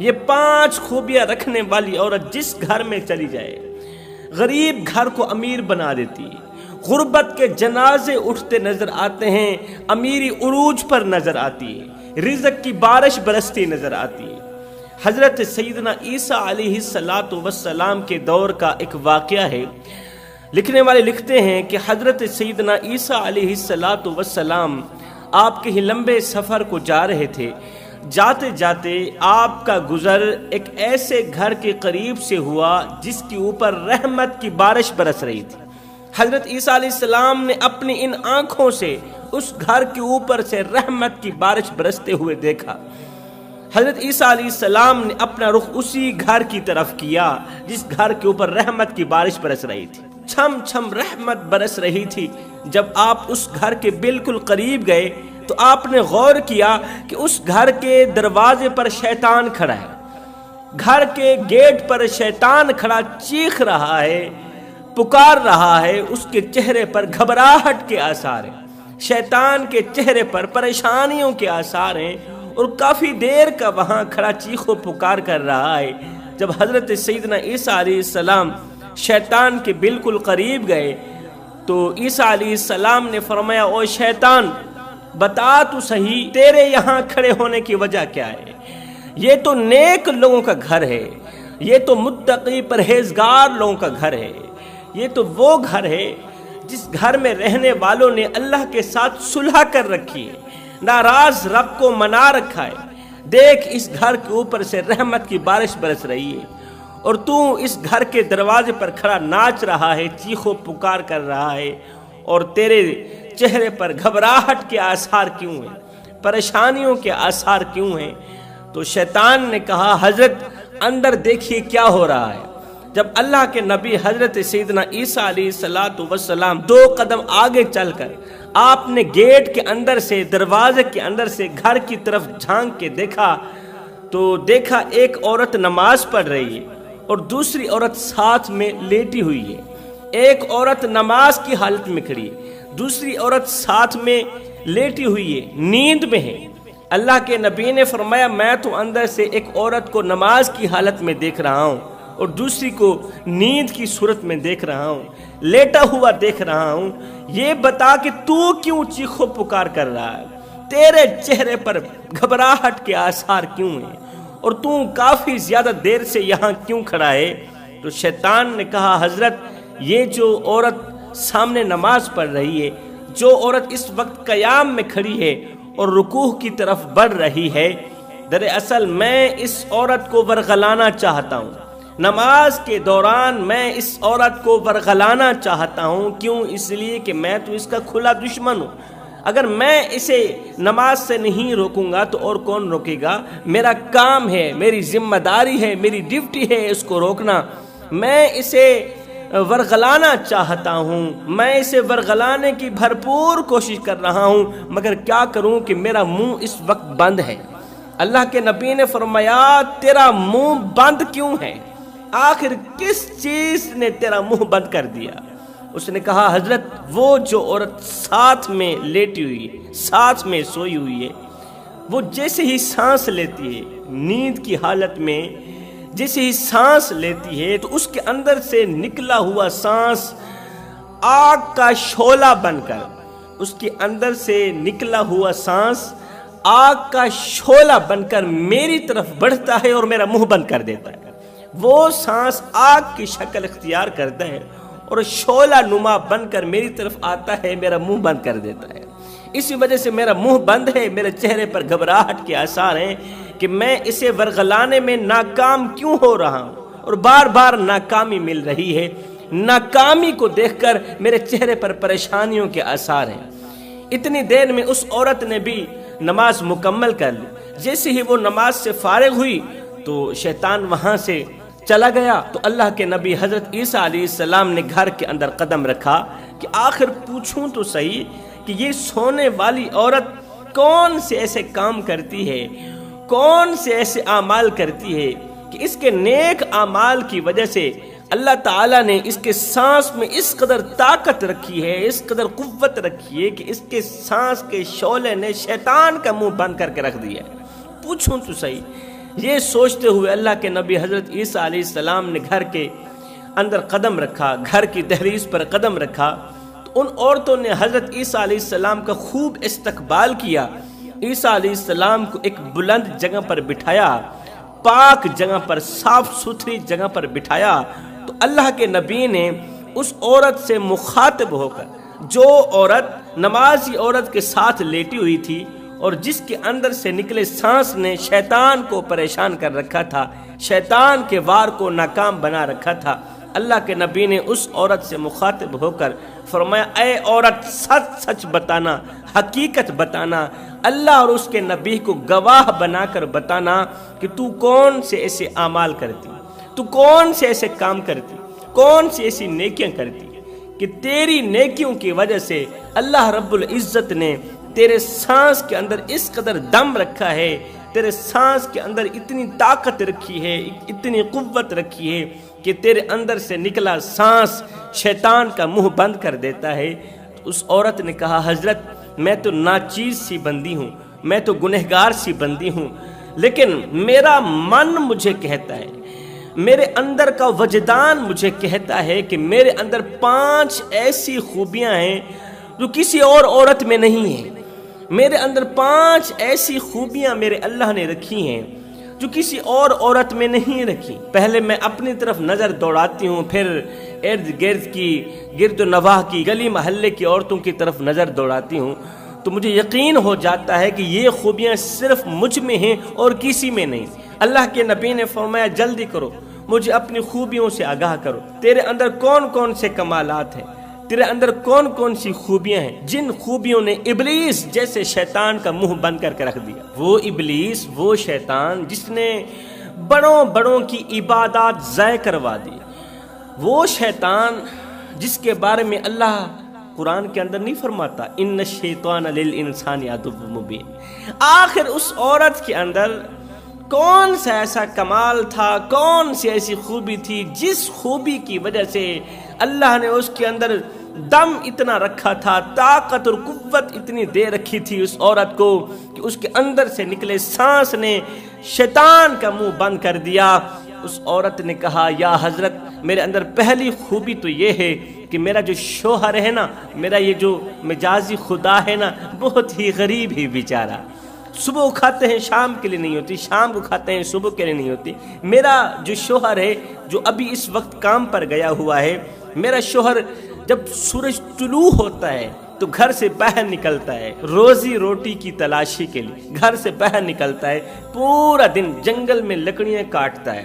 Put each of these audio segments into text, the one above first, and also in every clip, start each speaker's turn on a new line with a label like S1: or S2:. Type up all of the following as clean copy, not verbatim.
S1: یہ 5 خوبیاں رکھنے والی عورت جس گھر میں چلی جائے، غریب گھر کو امیر بنا دیتی ہے، غربت کے جنازے اٹھتے نظر آتے ہیں، امیری عروج پر نظر آتی ہے، رزق کی بارش برستی نظر آتی ہے۔ حضرت سیدنا عیسیٰ علیہ السلام کے دور کا ایک واقعہ ہے۔ لکھنے والے لکھتے ہیں کہ حضرت سیدنا عیسیٰ علیہ السلام آپ کے ہی لمبے سفر کو جا رہے تھے۔ جاتے جاتے آپ کا گزر ایک ایسے گھر کے قریب سے ہوا جس کے اوپر رحمت کی بارش برس رہی تھی۔ حضرت عیسیٰ علیہ السلام نے اپنی ان آنکھوں سے اس گھر کے اوپر سے رحمت کی بارش برستے ہوئے دیکھا۔ حضرت عیسیٰ علیہ السلام نے اپنا رخ اسی گھر کی طرف کیا جس گھر کے اوپر رحمت کی بارش برس رہی تھی۔ چھم چھم رحمت برس رہی تھی۔ جب آپ اس گھر کے بالکل قریب گئے تو آپ نے غور کیا کہ اس گھر کے دروازے پر شیطان کھڑا ہے، گھر کے گیٹ پر شیطان کھڑا چیخ رہا ہے، پکار رہا ہے۔ اس کے چہرے پر گھبراہٹ کے آثار ہیں، شیطان کے چہرے پر پریشانیوں کے آثار ہیں، اور کافی دیر کا وہاں کھڑا چیخ و پکار کر رہا ہے۔ جب حضرت سیدنا عیسیٰ علیہ السلام شیطان کے بالکل قریب گئے تو عیسیٰ علیہ السلام نے فرمایا، او شیطان، بتا تو صحیح تیرے یہاں کھڑے ہونے کی وجہ کیا ہے؟ یہ تو نیک لوگوں کا گھر ہے، یہ تو متقی پرہیزگار لوگوں کا گھر ہے، یہ تو وہ گھر ہے جس گھر میں رہنے والوں نے اللہ کے ساتھ صلح کر رکھی ہے، ناراض رب کو منا رکھا ہے۔ دیکھ اس گھر کے اوپر سے رحمت کی بارش برس رہی ہے، اور تو اس گھر کے دروازے پر کھڑا ناچ رہا ہے، چیخ و پکار کر رہا ہے، اور تیرے چہرے پر گھبراہٹ کے آثار کیوں ہیں، پریشانیوں کے آثار کیوں ہیں؟ تو شیطان نے کہا، حضرت اندر دیکھیے کیا ہو رہا ہے۔ جب اللہ کے نبی حضرت سیدنا عیسیٰ علیہ السلام 2 قدم آگے چل کر آپ نے گیٹ کے اندر سے، دروازے کے اندر سے گھر کی طرف جھانک کے دیکھا تو دیکھا ایک عورت نماز پڑھ رہی ہے اور دوسری عورت ساتھ میں لیٹی ہوئی ہے۔ ایک عورت نماز کی حالت میں کھڑی ہے، دوسری عورت ساتھ میں لیٹی ہوئی ہے، نیند میں ہے۔ اللہ کے نبی نے فرمایا، میں تو اندر سے ایک عورت کو نماز کی حالت میں دیکھ رہا ہوں اور دوسری کو نیند کی صورت میں دیکھ رہا ہوں، لیٹا ہوا دیکھ رہا ہوں۔ یہ بتا کہ تو کیوں چیخ و پکار کر رہا ہے؟ تیرے چہرے پر گھبراہٹ کے آثار کیوں ہیں؟ اور تو کافی زیادہ دیر سے یہاں کیوں کھڑا ہے؟ تو شیطان نے کہا، حضرت یہ جو عورت سامنے نماز پڑھ رہی ہے، جو عورت اس وقت قیام میں کھڑی ہے اور رکوع کی طرف بڑھ رہی ہے، دراصل میں اس عورت کو ورغلانا چاہتا ہوں۔ نماز کے دوران میں اس عورت کو ورغلانا چاہتا ہوں۔ کیوں؟ اس لیے کہ میں تو اس کا کھلا دشمن ہوں۔ اگر میں اسے نماز سے نہیں روکوں گا تو اور کون روکے گا؟ میرا کام ہے، میری ذمہ داری ہے، میری ڈیوٹی ہے اس کو روکنا۔ میں اسے ورغلانا چاہتا ہوں، میں اسے ورغلانے کی بھرپور کوشش کر رہا ہوں، مگر کیا کروں کہ میرا منہ اس وقت بند ہے۔ اللہ کے نبی نے فرمایا، تیرا منہ بند کیوں ہے؟ آخر کس چیز نے تیرا منہ بند کر دیا؟ اس نے کہا، حضرت وہ جو عورت ساتھ میں لیٹی ہوئی ہے، ساتھ میں سوئی ہوئی ہے، وہ جیسے ہی سانس لیتی ہے، نیند کی حالت میں جیسے ہی سانس لیتی ہے تو اس کے اندر سے نکلا ہوا سانس آگ کا شعلہ بن کر، اس کے اندر سے نکلا ہوا سانس آگ کا شعلہ بن کر میری طرف بڑھتا ہے اور میرا منہ بند کر دیتا ہے۔ وہ سانس آگ کی شکل اختیار کرتا ہے اور شعلہ نما بن کر میری طرف آتا ہے، میرا منہ بند کر دیتا ہے۔ اسی وجہ سے میرا منہ بند ہے، میرے چہرے پر گھبراہٹ کے آثار ہیں کہ میں اسے ورغلانے میں ناکام کیوں ہو رہا ہوں، اور بار بار ناکامی مل رہی ہے۔ ناکامی کو دیکھ کر میرے چہرے پر پریشانیوں کے آثار ہیں۔ اتنی دیر میں اس عورت نے بھی نماز مکمل کر لی۔ جیسے ہی وہ نماز سے فارغ ہوئی تو شیطان وہاں سے چلا گیا۔ تو اللہ کے نبی حضرت عیسیٰ علیہ السلام نے گھر کے اندر قدم رکھا کہ آخر پوچھوں تو صحیح کہ یہ سونے والی عورت کون سے ایسے کام کرتی ہے، کون سے ایسے اعمال کرتی ہے کہ اس کے نیک اعمال کی وجہ سے اللہ تعالیٰ نے اس کے سانس میں اس قدر طاقت رکھی ہے، اس قدر قوت رکھی ہے کہ اس کے سانس کے شعلے نے شیطان کا منہ بند کر کے رکھ دیا ہے۔ پوچھوں تو صحیح یہ سوچتے ہوئے اللہ کے نبی حضرت عیسیٰ علیہ السلام نے گھر کے اندر قدم رکھا، گھر کی دہلیز پر قدم رکھا، تو ان عورتوں نے حضرت عیسیٰ علیہ السلام کا خوب استقبال کیا۔ عیسیٰ علیہ السلام کو ایک بلند جگہ پر بٹھایا، پاک جگہ پر، صاف ستھری جگہ پر بٹھایا۔ تو اللہ کے نبی نے اس عورت سے مخاطب ہو کر، جو عورت نمازی عورت کے ساتھ لیٹی ہوئی تھی اور جس کے اندر سے نکلے سانس نے شیطان کو پریشان کر رکھا تھا، شیطان کے وار کو ناکام بنا رکھا تھا، اللہ کے نبی نے اس عورت سے مخاطب ہو کر فرمایا، اے عورت، سچ سچ بتانا، حقیقت بتانا، اللہ اور اس کے نبی کو گواہ بنا کر بتانا کہ تو کون سے ایسے اعمال کرتی، تو کون سے ایسے کام کرتی، کون سی ایسی نیکیاں کرتی کہ تیری نیکیوں کی وجہ سے اللہ رب العزت نے تیرے سانس کے اندر اس قدر دم رکھا ہے، تیرے سانس کے اندر اتنی طاقت رکھی ہے، اتنی قوت رکھی ہے کہ تیرے اندر سے نکلا سانس شیطان کا منہ بند کر دیتا ہے۔ تو اس عورت نے کہا، حضرت میں تو ناچیز سی بندی ہوں، میں تو گنہگار سی بندی ہوں، لیکن میرا من مجھے کہتا ہے، میرے اندر کا وجدان مجھے کہتا ہے کہ میرے اندر 5 ایسی خوبیاں ہیں جو کسی اور عورت میں نہیں ہیں۔ میرے اندر 5 ایسی خوبیاں میرے اللہ نے رکھی ہیں جو کسی اور عورت میں نہیں رکھی۔ پہلے میں اپنی طرف نظر دوڑاتی ہوں، پھر ارد گرد کی، گرد و نواح کی، گلی محلے کی عورتوں کی طرف نظر دوڑاتی ہوں، تو مجھے یقین ہو جاتا ہے کہ یہ خوبیاں صرف مجھ میں ہیں اور کسی میں نہیں۔ اللہ کے نبی نے فرمایا، جلدی کرو، مجھے اپنی خوبیوں سے آگاہ کرو، تیرے اندر کون کون سے کمالات ہیں، تیرے اندر کون کون سی خوبیاں ہیں جن خوبیوں نے ابلیس جیسے شیطان کا منہ بند کر کے رکھ دیا۔ وہ ابلیس، وہ شیطان جس نے بڑوں بڑوں کی عبادات ضائع کروا دی، وہ شیطان جس کے بارے میں اللہ قرآن کے اندر نہیں فرماتا، ان الشیطان للانسان عدو مبین۔ آخر اس عورت کے اندر کون سا ایسا کمال تھا، کون سی ایسی خوبی تھی جس خوبی کی وجہ سے اللہ نے اس کے اندر دم اتنا رکھا تھا، طاقت اور قوت اتنی دے رکھی تھی اس عورت کو کہ اس کے اندر سے نکلے سانس نے شیطان کا منہ بند کر دیا۔ اس عورت نے کہا، یا حضرت، میرے اندر پہلی خوبی تو یہ ہے کہ میرا جو شوہر ہے نا، میرا یہ جو مجازی خدا ہے نا، بہت ہی غریب ہی بیچارہ، صبح کھاتے ہیں شام کے لیے نہیں ہوتی، شام کو کھاتے ہیں صبح کے لیے نہیں ہوتی۔ میرا جو شوہر ہے جو ابھی اس وقت کام پر گیا ہوا ہے، میرا شوہر جب سورج طلوع ہوتا ہے تو گھر سے باہر نکلتا ہے روزی روٹی کی تلاشی کے لیے، گھر سے باہر نکلتا ہے، پورا دن جنگل میں لکڑیاں کاٹتا ہے،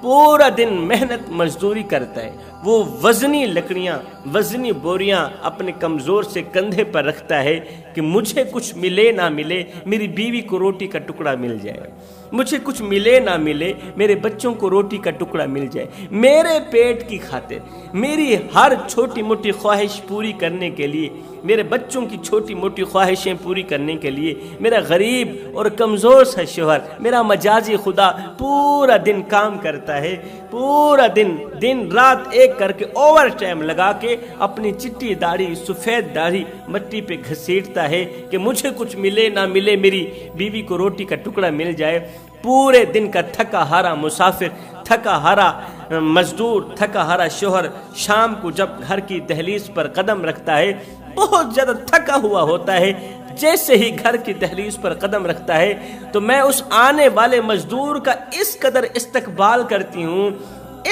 S1: پورا دن محنت مزدوری کرتا ہے، وہ وزنی لکڑیاں، وزنی بوریاں اپنے کمزور سے کندھے پر رکھتا ہے کہ مجھے کچھ ملے نہ ملے، میری بیوی کو روٹی کا ٹکڑا مل جائے، مجھے کچھ ملے نہ ملے، میرے بچوں کو روٹی کا ٹکڑا مل جائے، میرے پیٹ کی خاطر، میری ہر چھوٹی موٹی خواہش پوری کرنے کے لیے، میرے بچوں کی چھوٹی موٹی خواہشیں پوری کرنے کے لیے میرا غریب اور کمزور سا شوہر، میرا مجازی خدا پورا دن کام کرتا ہے، پورا دن رات ایک کر کے اوور ٹائم لگا کے اپنی چٹی داڑھی، سفید داڑھی مٹی پہ گھسیٹتا ہے کہ مجھے کچھ ملے نہ ملے، میری بیوی کو روٹی کا ٹکڑا مل جائے۔ پورے دن کا تھکا ہارا مسافر، تھکا ہارا مزدور، تھکا ہارا شوہر شام کو جب گھر کی دہلیز پر قدم رکھتا ہے، بہت زیادہ تھکا ہوا ہوتا ہے، جیسے ہی گھر کی دہلیز پر قدم رکھتا ہے تو میں اس آنے والے مزدور کا اس قدر استقبال کرتی ہوں،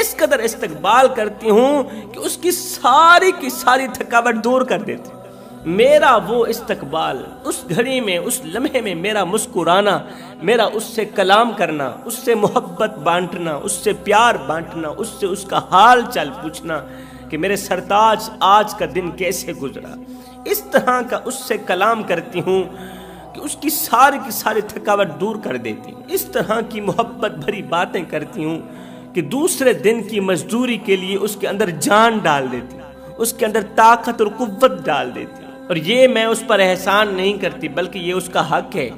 S1: اس قدر استقبال کرتی ہوں کہ اس کی ساری تھکاوٹ دور کر دیتی۔ میرا وہ استقبال، اس گھڑی میں، اس لمحے میں میرا مسکرانا، میرا اس سے کلام کرنا، اس سے محبت بانٹنا، اس سے پیار بانٹنا، اس سے اس کا حال چال پوچھنا کہ میرے سرتاج آج کا دن کیسے گزرا، اس طرح کا اس سے کلام کرتی ہوں کہ اس کی ساری تھکاوٹ دور کر دیتی ہوں، اس طرح کی محبت بھری باتیں کرتی ہوں کہ دوسرے دن کی مزدوری کے لیے اس کے اندر جان ڈال دیتی ہوں، اس کے اندر طاقت اور قوت ڈال دیتی ہوں۔ اور یہ میں اس پر احسان نہیں کرتی، بلکہ یہ اس کا حق ہے،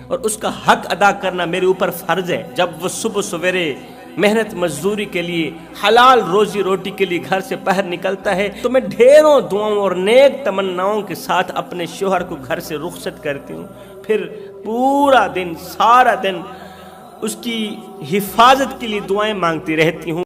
S1: اور اس کا حق ادا کرنا میرے اوپر فرض ہے۔ جب وہ صبح سویرے محنت مزدوری کے لیے، حلال روزی روٹی کے لیے گھر سے باہر نکلتا ہے تو میں ڈھیروں دعاؤں اور نیک تمناؤں کے ساتھ اپنے شوہر کو گھر سے رخصت کرتی ہوں، پھر پورا دن، سارا دن اس کی حفاظت کے لیے دعائیں مانگتی رہتی ہوں۔